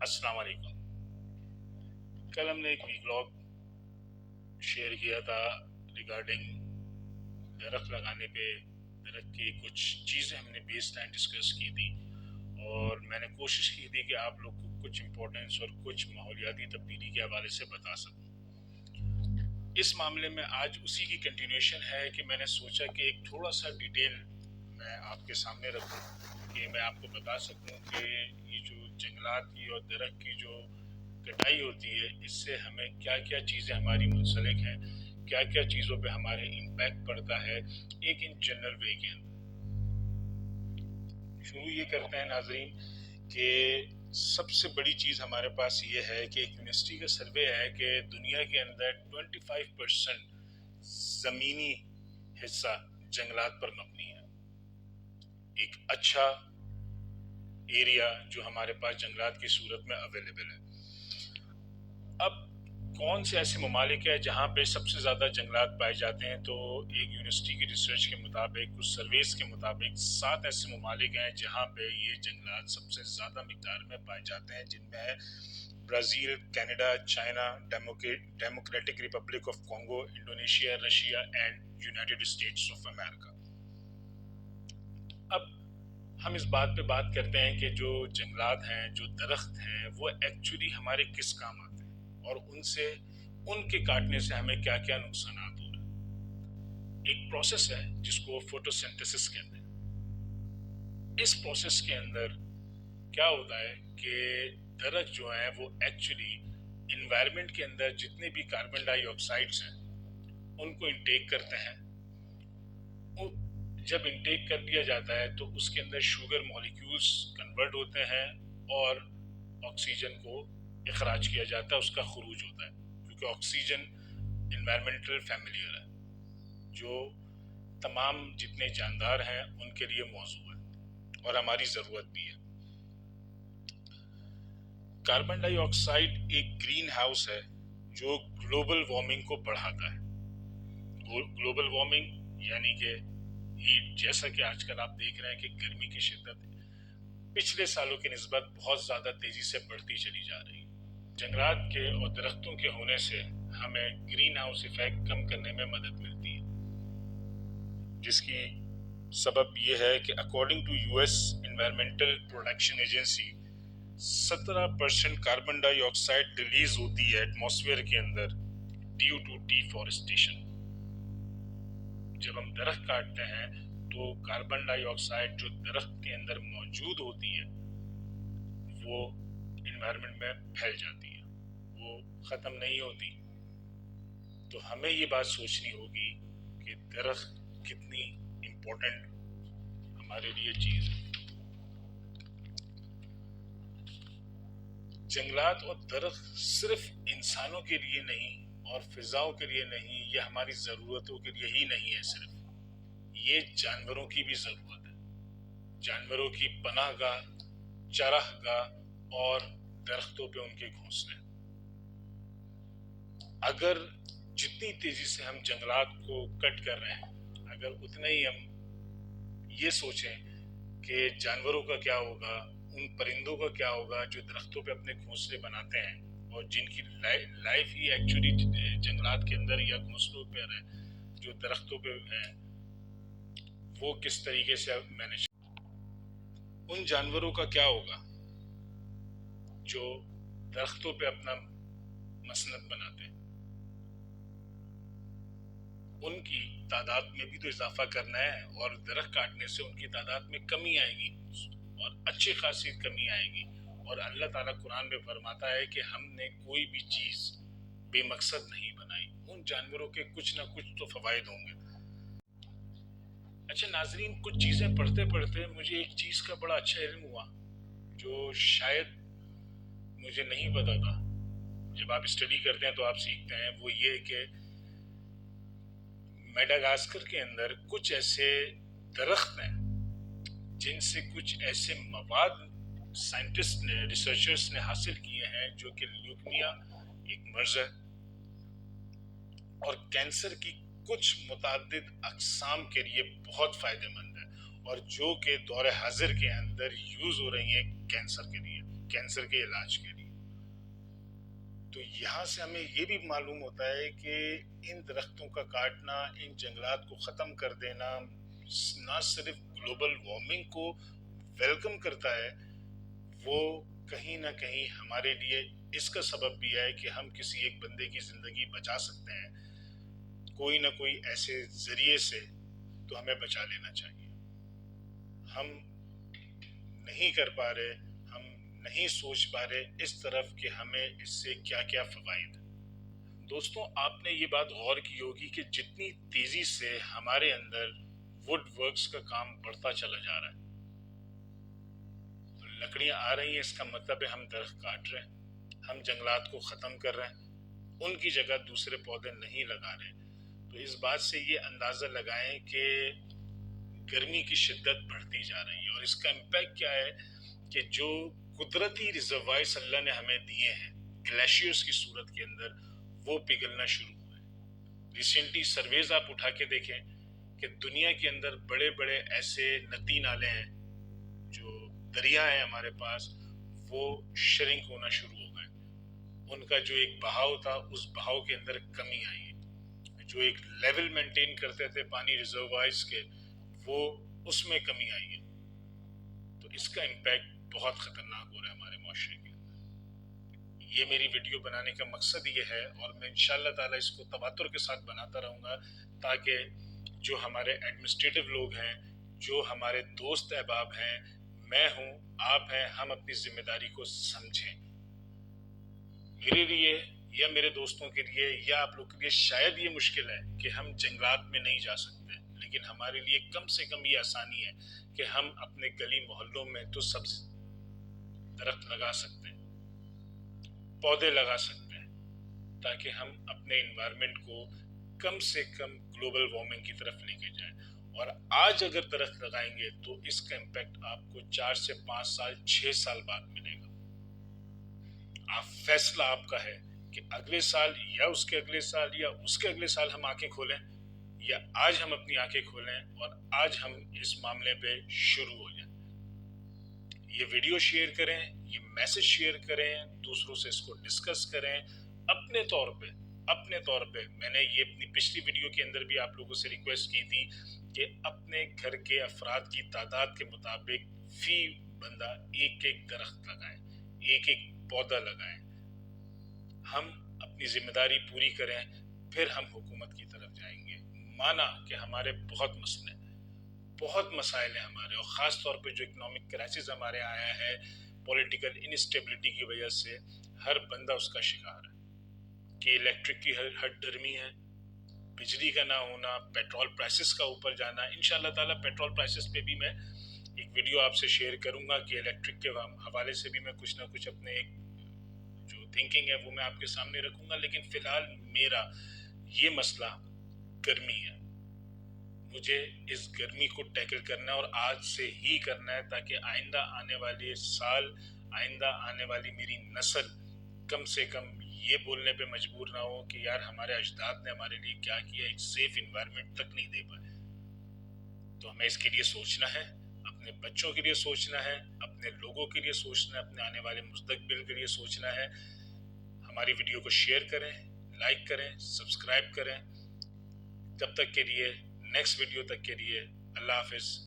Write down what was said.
अस्सलाम वालेकुम। कल हमने एक वीलॉग शेयर किया था रिगार्डिंग दरख्त लगाने पे। दरख्त की कुछ चीज़ें हमने बेस टाइम डिस्कस की थी और मैंने कोशिश की थी कि आप लोग को कुछ इम्पोर्टेंस और कुछ माहौलियाती तब्दीली के हवाले से बता सकूं। इस मामले में आज उसी की कंटिन्यूएशन है कि मैंने सोचा कि एक थोड़ा सा डिटेल मैं आपके सामने रखूं कि मैं आपको बता सकूं कि ये जो जंगलात की और दरख्त की जो कटाई होती है इससे हमें क्या क्या चीज़ें हमारी मुंसलिक हैं, क्या क्या चीज़ों पे हमारे इम्पैक्ट पड़ता है एक इन जनरल वे के अंदर। शुरू ये करते हैं नाजरीन कि सबसे बड़ी चीज़ हमारे पास ये है कि एक यूनिवर्सिटी का सर्वे है कि दुनिया के अंदर 25% ज़मीनी हिस्सा जंगलात पर मबनी है। एक अच्छा एरिया जो हमारे पास जंगलात की सूरत में अवेलेबल है। अब कौन से ऐसे ममालिक है जहाँ पे सबसे ज़्यादा जंगलात पाए जाते हैं? तो एक यूनिवर्सिटी की रिसर्च के मुताबिक, कुछ सर्वेस के मुताबिक 7 ऐसे ममालिक हैं जहाँ पे ये जंगलात सबसे ज़्यादा मिकदार में पाए जाते हैं, जिनमें है Brazil, Canada, China, democratic Republic of Congo, Indonesia, Russia and United states of America. अब हम इस बात पे बात करते हैं कि जो जंगलात हैं, जो दरख्त हैं, वो एक्चुअली हमारे किस काम आते हैं और उनके काटने से हमें क्या क्या नुकसान हो रहे हैं। एक प्रोसेस है जिसको फोटोसिंथेसिस कहते हैं। इस प्रोसेस के अंदर क्या होता है कि दरख्त जो है वो एक्चुअली इन्वायरमेंट के अंदर जितने भी कार्बन डाइऑक्साइड्स हैं उनको इंटेक करते हैं। जब इंटेक कर लिया जाता है तो उसके अंदर शुगर मॉलिक्यूल्स कन्वर्ट होते हैं और ऑक्सीजन को इखराज किया जाता है, उसका खुरूज होता है, क्योंकि ऑक्सीजन इन्वायरमेंटल फैमिलियर है, जो तमाम जितने जानदार हैं उनके लिए मौजूद है और हमारी ज़रूरत भी है। कार्बन डाइऑक्साइड एक ग्रीन हाउस है जो ग्लोबल वार्मिंग को बढ़ाता है। ग्लोबल वार्मिंग यानी कि हीट, जैसा कि आजकल आप देख रहे हैं कि गर्मी की शिद्दत पिछले सालों की निस्बत बहुत ज़्यादा तेज़ी से बढ़ती चली जा रही है। जंगलात के और दरख्तों के होने से हमें ग्रीन हाउस इफेक्ट कम करने में मदद मिलती है, जिसकी सबब यह है कि according to US environmental protection agency 17% carbon dioxide release होती है एटमॉस्फेयर के अंदर ड्यू टू डिफॉरेस्टेशन। जब हम दरख्त काटते हैं तो कार्बन डाइऑक्साइड जो दरख्त के अंदर मौजूद होती है वो इन्वायरमेंट में फैल जाती है, वो ख़त्म नहीं होती। तो हमें ये बात सोचनी होगी कि दरख्त कितनी इम्पोर्टेंट हमारे लिए चीज़ है। जंगलात और दरख्त सिर्फ इंसानों के लिए नहीं और फिजाओं के लिए नहीं, ये हमारी ज़रूरतों के लिए ही नहीं है, सिर्फ ये जानवरों की भी ज़रूरत है। जानवरों की पनाहगाह, चरागाह और दरख्तों पे उनके घोंसले। अगर जितनी तेज़ी से हम जंगलात को कट कर रहे हैं, अगर उतना ही हम ये सोचें कि जानवरों का क्या होगा, उन परिंदों का क्या होगा जो दरख्तों पे अपने घोंसले बनाते हैं और जिनकी लाइफ ही एक्चुअली जंगलात के अंदर या घोंसलों पर है, जो दरख्तों पे है, वो किस तरीके से मैनेज। उन जानवरों का क्या होगा जो दरख्तों पे अपना मसनद बनाते हैं? उनकी तादाद में भी तो इजाफा करना है और दरख्त काटने से उनकी तादाद में कमी आएगी और अच्छी खासी कमी आएगी। और अल्लाह ताला कुरान में फरमाता है कि हमने कोई भी चीज़ बेमकसद नहीं बनाई, उन जानवरों के कुछ ना कुछ तो फ़वाइद होंगे। अच्छा नाजरीन, कुछ चीज़ें पढ़ते पढ़ते मुझे एक चीज़ का बड़ा अच्छा इल्म हुआ जो शायद मुझे नहीं पता था। जब आप स्टडी करते हैं तो आप सीखते हैं, वो ये कि मेडागास्कर के अंदर कुछ ऐसे दरख्त हैं जिनसे कुछ ऐसे मवाद साइंटिस्ट ने, रिसर्चर्स ने हासिल किए हैं जो कि ल्यूकेमिया एक मर्ज है और कैंसर की कुछ मुतादिद अक़साम के लिए बहुत फ़ायदेमंद है और जो कि दौर हाजिर के अंदर यूज़ हो रही हैं कैंसर के लिए। कैंसर के इलाज के लिए। तो यहाँ से हमें ये भी मालूम होता है कि इन दरख्तों का काटना, इन जंगलात को ख़त्म कर देना ना सिर्फ ग्लोबल वार्मिंग को वेलकम करता है, वो कहीं ना कहीं हमारे लिए इसका सबब भी है कि हम किसी एक बंदे की ज़िंदगी बचा सकते हैं कोई ना कोई ऐसे ज़रिए से, तो हमें बचा लेना चाहिए। हम नहीं कर पा रहे, हम नहीं सोच पा रहे इस तरफ कि हमें इससे क्या क्या फ़वाइद। दोस्तों, आपने ये बात गौर की होगी कि जितनी तेज़ी से हमारे अंदर वुड वर्क्स का काम बढ़ता चला जा रहा है, तो लकड़ियाँ आ रही हैं, इसका मतलब है हम दरख्त काट रहे हैं, हम जंगलात को ख़त्म कर रहे हैं, उनकी जगह दूसरे पौधे नहीं लगा रहे। तो इस बात से ये अंदाज़ा लगाएं कि गर्मी की शिद्दत बढ़ती जा रही है, और इसका इम्पैक्ट क्या है कि जो कुदरती रिजर्वायर्स अल्लाह ने हमें दिए हैं ग्लेशियर्स की सूरत के अंदर, वो पिघलना शुरू हुए। रिसेंटली सर्वेज आप उठा के देखें कि दुनिया के अंदर बड़े बड़े ऐसे नदी नाले हैं, जो दरिया है हमारे पास, वो श्रिंक होना शुरू हो गए। उनका जो एक बहाव था, उस बहाव के अंदर कमी आई है। जो एक लेवल मेंटेन करते थे पानी रिजर्वायर्स के, वो उसमें कमी आई है। तो इसका इम्पैक्ट बहुत ख़तरनाक हो रहा है हमारे माशरे के अंदर। ये मेरी वीडियो बनाने का मकसद ये है, और मैं इंशाअल्लाह ताला इसको तवातुर के साथ बनाता रहूँगा, ताकि जो हमारे एडमिनिस्ट्रेटिव लोग हैं, जो हमारे दोस्त अहबाब हैं, मैं हूँ, आप हैं, हम अपनी ज़िम्मेदारी को समझें। मेरे लिए या मेरे दोस्तों के लिए या आप लोग के लिए शायद ये मुश्किल है कि हम जंगलात में नहीं जा सकते, लेकिन हमारे लिए कम से कम ये आसानी है कि हम अपने गली मोहल्लों में तो सब्ज़ी दरख्त लगा सकते हैं, पौधे लगा सकते हैं, ताकि हम अपने इन्वायरमेंट को कम से कम ग्लोबल वार्मिंग की तरफ लेके जाएं। और आज अगर दरख्त लगाएंगे तो इसका इम्पैक्ट आपको 4 से 5 साल 6 साल बाद मिलेगा। आप फैसला आपका है कि अगले साल या उसके अगले साल या उसके अगले साल हम आंखें खोलें, या आज हम अपनी आंखें खोलें और आज हम इस मामले पे शुरू हो जाएं। ये वीडियो शेयर करें, ये मैसेज शेयर करें, दूसरों से इसको डिस्कस करें अपने तौर पे। मैंने ये अपनी पिछली वीडियो के अंदर भी आप लोगों से रिक्वेस्ट की थी कि अपने घर के अफराद की तादाद के मुताबिक फी बंदा एक एक दरख्त लगाएं, एक एक पौधा लगाएं। हम अपनी जिम्मेदारी पूरी करें, फिर हम हुकूमत की तरफ जाएंगे। माना कि हमारे बहुत मसले, बहुत मसाइल हैं हमारे, और ख़ास तौर पे जो इकोनॉमिक क्राइसिस हमारे आया है पॉलिटिकल इनस्टेबिलिटी की वजह से, हर बंदा उसका शिकार है कि इलेक्ट्रिक की हर डरमी है, बिजली का ना होना, पेट्रोल प्राइसेस का ऊपर जाना। इंशाल्लाह ताला पेट्रोल प्राइसेस पे भी मैं एक वीडियो आपसे शेयर करूंगा कि इलेक्ट्रिक के हवाले से भी मैं कुछ ना कुछ अपने एक जो थिंकिंग है वो मैं आपके सामने रखूंगा। लेकिन फ़िलहाल मेरा ये मसला गर्मी है, मुझे इस गर्मी को टैकल करना है, और आज से ही करना है, ताकि आइंदा आने वाले साल, आइंदा आने वाली मेरी नस्ल कम से कम ये बोलने पे मजबूर ना हो कि यार हमारे अजदाद ने हमारे लिए क्या किया, एक सेफ इन्वायरमेंट तक नहीं दे पाए। तो हमें इसके लिए सोचना है, अपने बच्चों के लिए सोचना है, अपने लोगों के लिए सोचना है, अपने आने वाले मुस्तकबिल के लिए सोचना है। हमारी वीडियो को शेयर करें, लाइक करें, सब्सक्राइब करें। तब तक के लिए, नेक्स्ट वीडियो तक के लिए, अल्लाह हाफिज़।